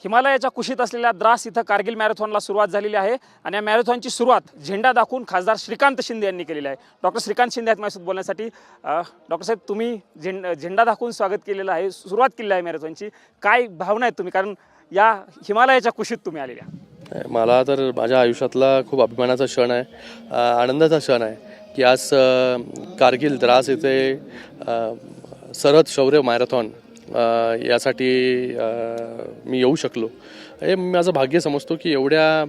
हिमालयाच्या कुशीत असलेल्या द्रास इथं कारगिल मॅरेथॉनला सुरुवात झालेली आहे आणि या मॅरेथॉनची सुरुवात झेंडा दाखवून खासदार श्रीकांत शिंदे यांनी केलेली आहे। डॉक्टर श्रीकांत शिंदे आहेत माझ्यासोबत बोलण्यासाठी। डॉक्टर साहेब, तुम्ही झेंडा दाखवून स्वागत केलेलं आहे, सुरुवात केली आहे मॅरेथॉनची, काय भावना आहेत तुम्ही, कारण या हिमालयाच्या कुशीत तुम्ही आलेल्या? मला तर माझ्या आयुष्यातला खूप अभिमानाचा क्षण आहे, आनंदाचा क्षण आहे की आज कारगिल द्रास येथे सरहद शौर्य मॅरेथॉन यासाठी मी येऊ शकलो। हे माझं भाग्य समजतो की एवढ्या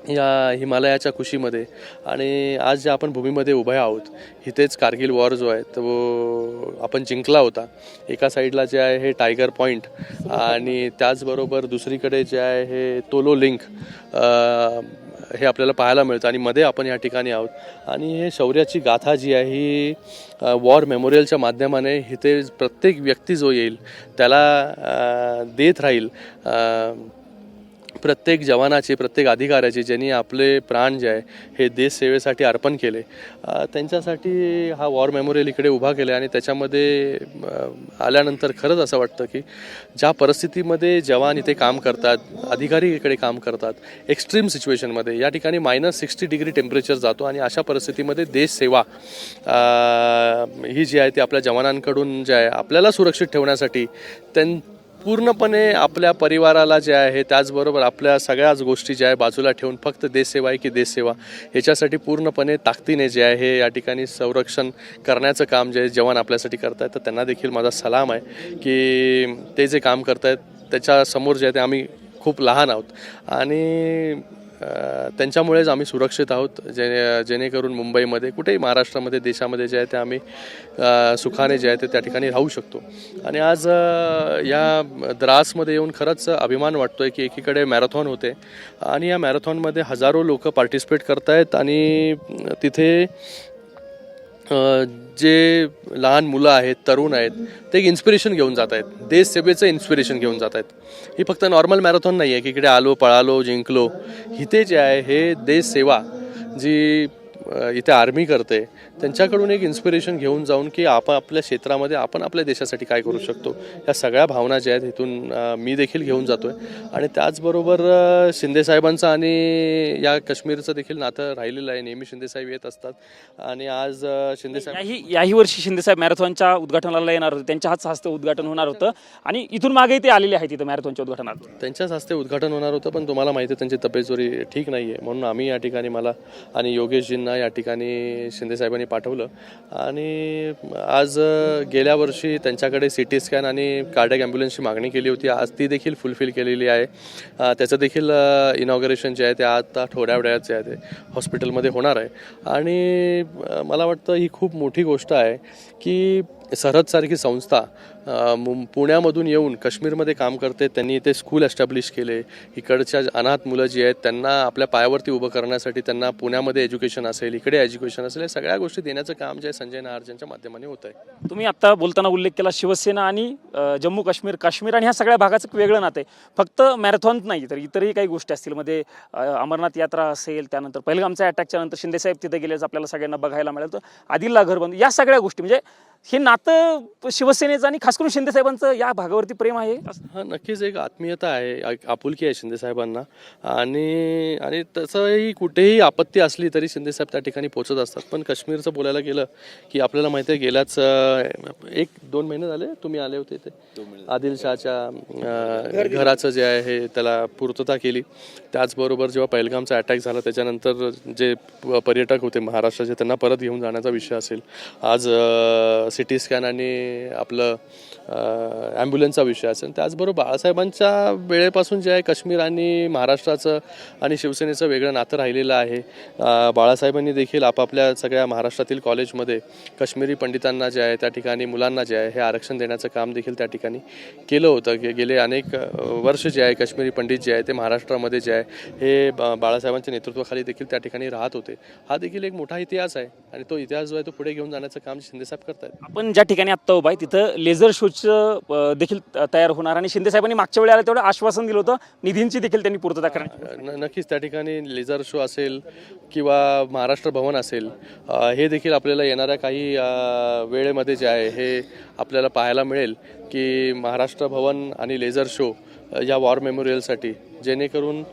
या हिमालयाच्या कुशीमध्ये आणि आज ज्या आपण भूमीमध्ये उभे आहोत, इथेच कारगिल वॉर जो आहे तो आपण जिंकला होता। एका साईडला जे आहे हे टायगर पॉईंट आणि त्याचबरोबर दुसरीकडे जे आहे हे तोलो लिंक हे आपल्याला पाहायला मिळतं आणि मध्ये आपण या ठिकाणी आहोत। आणि हे शौर्याची गाथा जी आहे ही वॉर मेमोरियलच्या माध्यमाने इथे प्रत्येक व्यक्ती जो येईल त्याला देत राहील। प्रत्येक जवानाची, प्रत्येक अधिकाऱ्याची ज्यांनी आपले प्राण जे आहे हे देश सेवेसाठी अर्पण केले, त्यांच्यासाठी हा वॉर मेमोरियल इकडे उभा केला। आणि त्याच्यामध्ये आल्यानंतर खरंच असं वाटतं की ज्या परिस्थितीमध्ये जवान इथे काम करतात, अधिकारी इकडे काम करतात, एक्स्ट्रीम सिच्युएशनमध्ये, या ठिकाणी -60 डिग्री टेम्परेचर जातो आणि अशा परिस्थितीमध्ये देश सेवा ही जी आहे ती आपल्या जवानांकडून जे आहे आपल्याला सुरक्षित ठेवण्यासाठी पूर्णपणे आपल्या परिवाराला जे आहे त्याचबरोबर आपल्या सगळ्याच गोष्टी ज्या आहे बाजूला ठेवून फक्त देशसेवा आहे की देशसेवा ह्याच्यासाठी पूर्णपणे ताकदीने जे आहे हे या ठिकाणी संरक्षण करण्याचं काम जे आहे जवान आपल्यासाठी करत आहेत। तर त्यांना देखील माझा सलाम आहे की ते जे काम करत आहेत त्याच्यासमोर जे आहे ते आम्ही खूप लहान आहोत आणि त्यांच्यामुळेच आम्ही सुरक्षित आहोत, जेणेकरून मुंबईमध्ये कुठेही महाराष्ट्रामध्ये देशामध्ये जे आहे ते आम्ही सुखाने जे आहे ते त्या ठिकाणी राहू शकतो। आणि आज या द्रासमध्ये येऊन खरंच अभिमान वाटतो आहे की एकीकडे मॅरेथॉन होते आणि या मॅरेथॉनमध्ये हजारो लोक पार्टिसिपेट करत आहेत आणि तिथे जे लहान मुलं आहेत, तरुण आहेत, ते एक इन्स्पिरेशन घेऊन जात आहेत, देश सेवेचं इन्स्पिरेशन घेऊन जात आहेत। ही फक्त नॉर्मल मॅरेथॉन नाही आहे की इकडे आलो, पळालो, जिंकलो। इथे जे आहे हे देश सेवा जी इथे आर्मी करते त्यांच्याकडून एक इन्स्पिरेशन घेऊन जाऊन की आपण आपल्या क्षेत्रामध्ये आपण आपल्या देशासाठी काय करू शकतो, या सगळ्या भावना ज्या आहेत इथून मी देखील घेऊन जातो आहे। आणि त्याचबरोबर शिंदेसाहेबांचं आणि या काश्मीरचं देखील नातं राहिलेलं आहे, नेहमी शिंदेसाहेब येत असतात आणि आज शिंदेसाहेब याही वर्षी शिंदेसाहेब मॅरेथॉनच्या उद्घाटनाला येणार होते, त्यांच्याच हस्ते उद्घाटन होणार होतं आणि इथून मागे ते आलेले आहेत इथं मॅरेथॉनच्या उद्घाटनात, त्यांच्याच हस्ते उद्घाटन होणार होतं। पण तुम्हाला माहिती आहे त्यांची तब्येत जरी ठीक नाही आहे, म्हणून आम्ही या ठिकाणी मला आणि योगेशजींना या ठिकाणी शिंदेसाहेबांनी पाठवलं आणि आज गेल्या वर्षी त्यांच्याकडे CT स्कॅन आणि कार्डियक ॲम्ब्युलन्सची मागणी केली होती, आज ती देखील फुलफिल केलेली आहे। त्याचं देखील इनॉग्रेशन जे आहे ते आता थोड्या वेळात जे आहे ते हॉस्पिटलमध्ये होणार आहे। आणि मला वाटतं ही खूप मोठी गोष्ट आहे की सरहदसारखी संस्था पुण्यामधून येऊन काश्मीरमध्ये काम करते, त्यांनी इथे स्कूल एस्टॅब्लिश केले, इकडच्या अनाथ मुलं जी आहेत त्यांना आपल्या पायावरती उभं करण्यासाठी त्यांना पुण्यामध्ये एज्युकेशन असेल, इकडे एज्युकेशन असेल, या सगळ्या गोष्टी देण्याचं काम जे संजय नाहरच्या माध्यमाने होत आहे। तुम्ही आता बोलताना उल्लेख केला शिवसेना आणि जम्मू काश्मीर आणि ह्या सगळ्या भागाचं वेगळं नातं आहे, फक्त मॅरेथॉन नाही तर इतरही काही गोष्टी असतील, मध्ये अमरनाथ यात्रा असेल, त्यानंतर पहलगामच्या अटॅकच्या नंतर शिंदेसाहेब तिथे गेल्याचं आपल्याला सगळ्यांना बघायला मिळालं, आदिलला घर बंद, या सगळ्या गोष्टी, म्हणजे हे नातं शिवसेनेचं आणि खास करून शिंदेसाहेबांचं या भागावरती प्रेम आहे। हां, नक्कीच एक आत्मीयता आहे, आपुलकी आहे शिंदेसाहेबांना आणि तसंही कुठेही आपत्ती असली तरी शिंदेसाहेब त्या ठिकाणी पोहोचत असतात। पण काश्मीरचं बोलायला गेलं की आपल्याला माहिती आहे गेल्याच 1-2 महिने झाले तुम्ही आले होते इथे, आदिलशाहच्या घराचं जे आहे हे त्याला पूर्तता केली। त्याचबरोबर जेव्हा पहलगामचा अटॅक झाला त्याच्यानंतर जे पर्यटक होते महाराष्ट्राचे त्यांना परत घेऊन जाण्याचा विषय असेल, आज CT स्कॅन आणि आपलं ॲम्ब्युलन्सचा विषय असेल, त्याचबरोबर बाळासाहेबांच्या वेळेपासून जे आहे काश्मीर आणि महाराष्ट्राचं आणि शिवसेनेचं वेगळं नातं राहिलेलं आहे। बाळासाहेबांनी देखील आपापल्या सगळ्या महाराष्ट्रातील कॉलेजमध्ये काश्मीरी पंडितांना जे आहे त्या ठिकाणी मुलांना जे आहे हे आरक्षण देण्याचं काम देखील त्या ठिकाणी केलं होतं। गेले अनेक वर्ष जे आहे काश्मीरी पंडित जे आहे ते महाराष्ट्रामध्ये जे आहे हे बाळासाहेबांच्या नेतृत्वाखाली देखील त्या ठिकाणी राहत होते। हा देखील एक मोठा इतिहास आहे आणि तो इतिहास जो आहे तो पुढे घेऊन जाण्याचं काम शिंदेसाहेब करतात। आपण ज्या ठिकाणी आत्ता उभा आहे तिथं लेझर शोचं देखील तयार होणार आणि शिंदेसाहेबांनी मागच्या वेळेला तेवढं आश्वासन दिलं होतं, निधींची देखील त्यांनी पूर्तता करणार। नक्कीच त्या ठिकाणी लेझर शो असेल किंवा महाराष्ट्र भवन असेल, हे देखील आपल्याला येणाऱ्या काही वेळेमध्ये जे आहे हे आपल्याला पाहायला मिळेल की महाराष्ट्र भवन आणि लेझर शो या वॉर मेमोरियलसाठी, जेणेकरून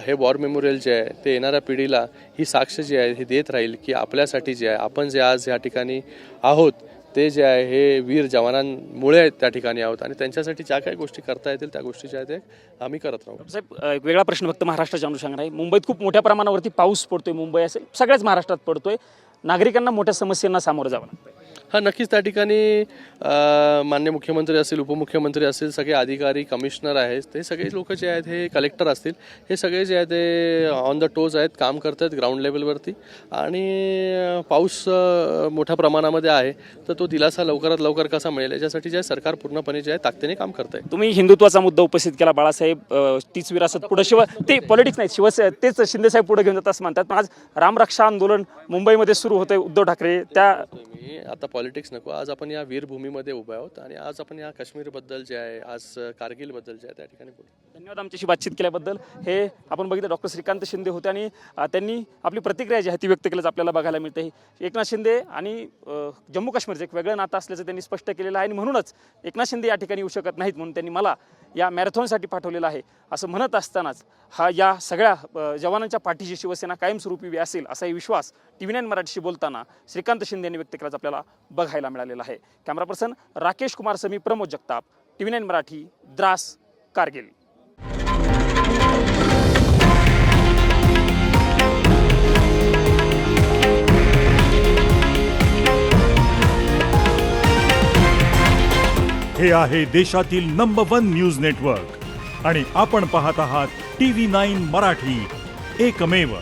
हे वॉर मेमोरियल जे आहे ते येणाऱ्या पिढीला ही साक्ष जी आहे हे देत राहील की आपल्यासाठी जे आहे, आपण जे आज या ठिकाणी आहोत ते जे आहे हे वीर जवानांमुळे त्या ठिकाणी आहोत आणि त्यांच्यासाठी ज्या काही गोष्टी करता येतील त्या गोष्टी ज्या आहेत ते आम्ही करत राहू. साहेब, एक वेगळा प्रश्न फक्त महाराष्ट्राच्या अनुषंगाने आहे. मुंबईत खूप मोठ्या प्रमाणावरती पाऊस पडतोय, मुंबई असेल सगळ्याच महाराष्ट्रात पडतोय, नागरिकांना मोठ्या समस्यांना सामोरं जावं लागतं. हा, नक्कीच त्या ठिकाणी माननीय मुख्यमंत्री असतील, उपमुख्यमंत्री असतील, सगळे अधिकारी, कमिशनर आहेत, ते सगळे लोक जे आहेत, हे कलेक्टर असतील, हे सगळे जे आहेत ते ऑन द टोज आहेत, काम करत आहेत ग्राउंड लेवलवरती. आणि पाऊस मोठ्या प्रमाणामध्ये आहे, तर तो दिलासा लवकरात लवकर कसा मिळेल याच्यासाठी जे आहे सरकार पूर्णपणे जे आहे ताकदीने काम करत आहे. तुम्ही हिंदुत्वाचा मुद्दा उपस्थित केला बाळासाहेब, तीच विरासत पुढे ते पॉलिटिक्स नाही, तेच शिंदेसाहेब पुढे घेऊन जातात असं म्हणतात. पण आज रामरक्षा आंदोलन मुंबईमध्ये सुरू होतंय, उद्धव ठाकरे त्या आता पॉलिटिक्स नको, आज आपण या वीरभूमीमध्ये उभे आहोत आणि आज आपण या काश्मीरबद्दल जे आहे, आज कारगिलबद्दल जे आहे त्या ठिकाणी बोलू. धन्यवाद आमच्याशी बातचीत केल्याबद्दल. हे आपण बघितलं डॉक्टर श्रीकांत शिंदे होते आणि त्यांनी आपली प्रतिक्रिया जी आहे ती व्यक्त केल्याचं आपल्याला बघायला मिळते. एकनाथ शिंदे आणि जम्मू काश्मीरचं एक वेगळं नातं असल्याचं त्यांनी स्पष्ट केलेलं आहे आणि म्हणूनच एकनाथ शिंदे या ठिकाणी येऊ शकत नाहीत म्हणून त्यांनी मला या मॅरेथॉनसाठी पाठवलेलं आहे असं म्हणत असतानाच या सगळ्या जवानांच्या पाठीची शिवसेना कायमस्वरूपी उभी असेल असाही विश्वास TV9 मराठीशी बोलताना श्रीकांत शिंदे यांनी व्यक्त केल्याचं आपल्याला बघायला मिळालेलं आहे. कॅमेरा पर्सन राकेश कुमार समी, प्रमोद जगताप, TV9 मराठी, द्रास, कारगिल. हे आहे देशातील नंबर 1 न्यूज नेटवर्क आणि आपण पाहत आहात TV9 मराठी, एकमेव.